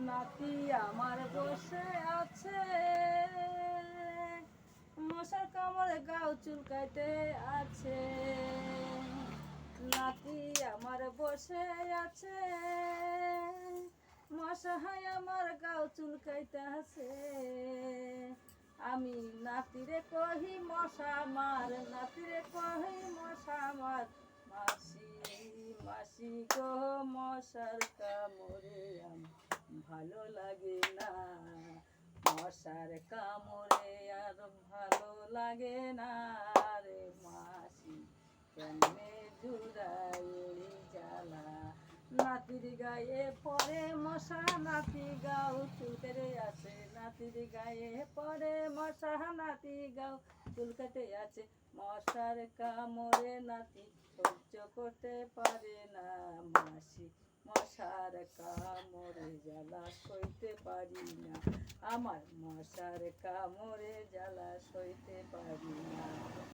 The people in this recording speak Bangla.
নাতি আমার বসে আছে, মশার কামড়ে গাও চুলকাইতে আছে। নাতি আমার বসে আছে, মশাই আমার গাও চুলকাইতে আছে। আমি নাতিরে কহি মশা মার, নাতিরে কহি মশা মার। মাসি মাসি গো মশার কামড়ে ভালো লাগে না, মশার কামড়ে আর ভালো লাগে না রে মাসি, কেমনে জুড়াই জ্বালা। নাতির গায়ে পরে মশা, নাতি গাও চুলকাতে আছে। নাতির গায়ে পরে মশা, নাতি গাও চুলকাতে আছে। মশার কামড়ে নাতি সহ্য করতে পারে না মাসি, মশার কামড়ে জ্বালা সইতে পারি না, আমার মশার কামড়ে জ্বালা সইতে পারি না।